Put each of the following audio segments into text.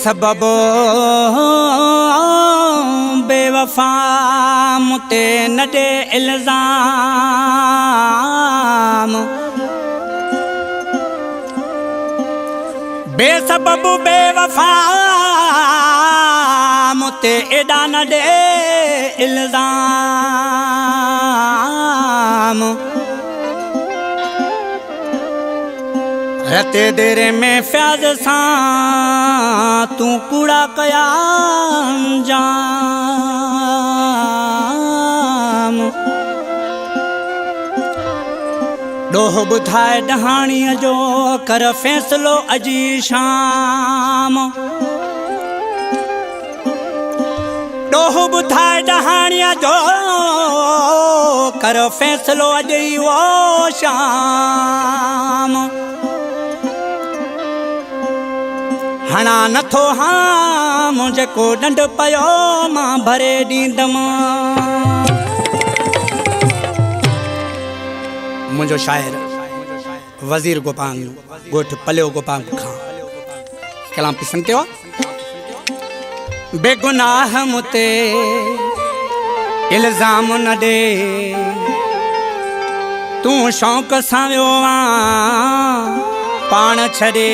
बेसबब बेवफा मुते न दे इल्ज़ाम बेसबब बेवफा मुते एॾा न दे इल्ज़ाम रते देरे में फ्याज सां तू कूड़ा कया अंजाम ॾोह ॿुधाए ॾहाणीअ जो कर फ़ैसिलो अजी शाम ॾोह ॿुधाए ॾहाणीअ जो कर फ़ैसिलो अॼु ई वो शाम हणा नथो हाम जेको ॾंढ पियो मां भरे ॾींदमि मुंहिंजो शाइर वज़ीर गोपांग ॻोठ पलियो गोपांग खां कलाम पसंदि कयो बेगुनाह मुते इल्ज़ाम न ॾे तूं शौक़ सां वियो आं पाण छॾे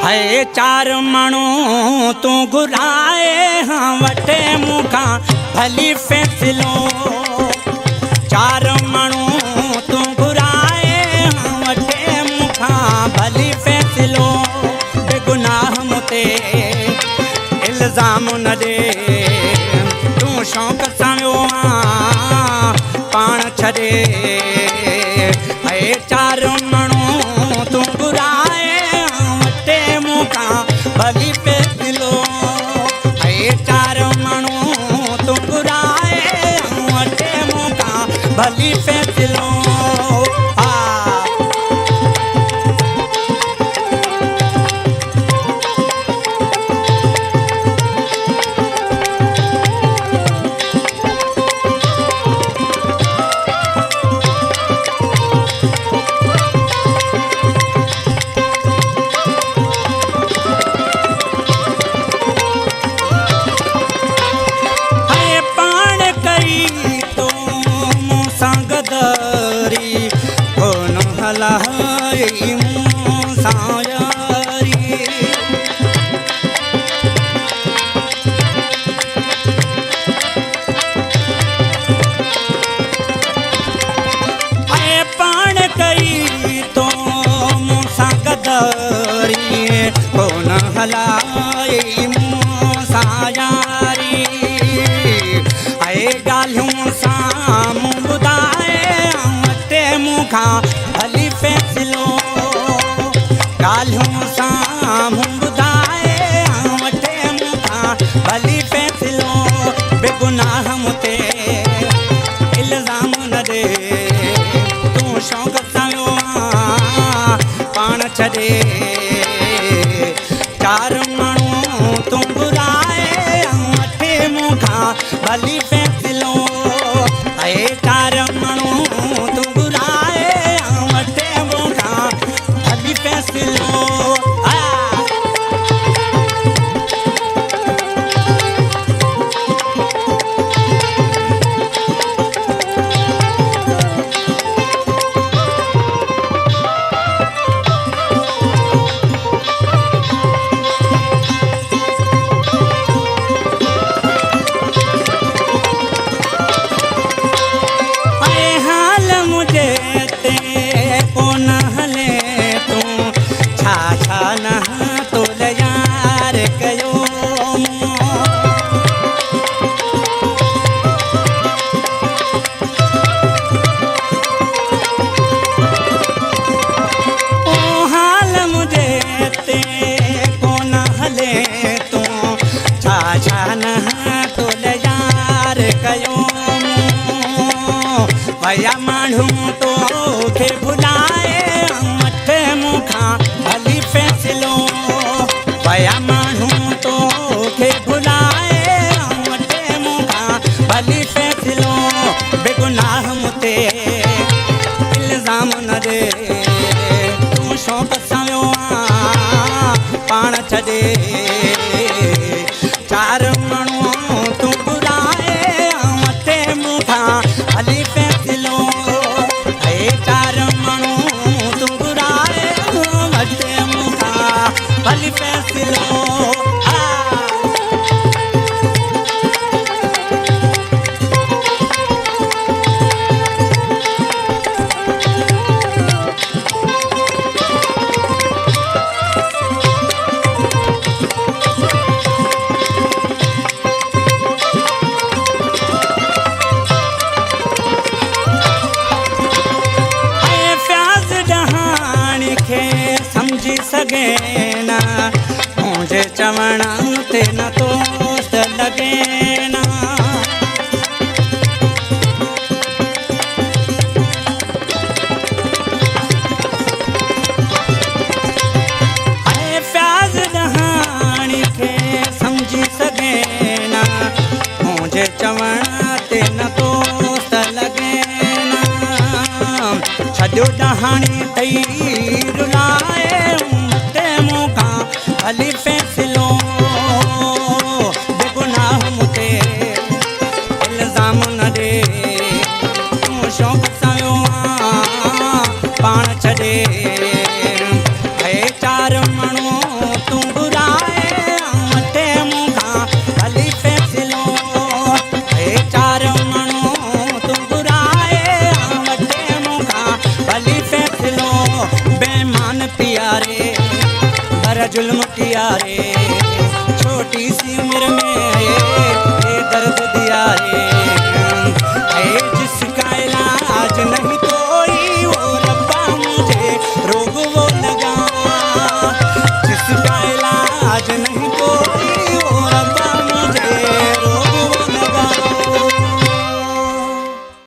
है चार माण्हू तूं घुराए हाँ वठे मूंखां भली फ़ैसिलो चार माण्हू तूं घुराए हाँ वठे मूंखां भली फ़ैसिलो बेगुनाह मुते इल्ज़ाम न ॾे तूं शौक़ सां वियो आं पाण छॾे है चार माण्हू तूं घुराए वठे मूंखां भली फ़ैसिलो है चार माण्हू तूं घुराए वठे मूंखां भली फ़ैसिलो कोन हलाए मूंसां यारी ऐं ॻाल्हियूं साम्हूं ॿुधाए वठे मूंखां भली फ़ैसिलो ॻाल्हियूं साम्हूं ॿुधाए वठे मूंखां भली फ़ैसिलो बेगुनाह मुते इल्ज़ाम न ॾे तूं शौक़ सां वियो आं पाण छॾे चार माण्हू तूं घुराए वठे मूंखां भली फ़ैसिलो है चार माण्हू तूं घुराए वठे मूंखां भली फ़ैसिलो भैया माण्हू तोखे भुलाए वठे मूंखां भली फ़ैसिलो भैया माण्हू तोखे भुलाए वठे मूंखां भली फ़ैसिलो बेगुनाह मुते इल्ज़ाम न ॾे तूं शौक़ सां वियो आं पाण छॾे चवण ते न दोस्त लगे ना प्याज दहाणी खे समझी सघे ना मुंहिंजे चवण ते न दोस्त लगे ना छॾियो दहाणी तई रुलाए ते मूंखां हली फ़ैसिलो बेगुनाह मूंते इल्ज़ाम न ॾे तूं शौक़ सां वियो आहीं पाण छॾे हे चार माण्हू तूं घुराए मटे मूंखां हली फ़ैसिलो हे चार माण्हू तूं घुराए मटे मूंखां हली फ़ैसिलो बेईमान प्यारे पर जुल्म कियारे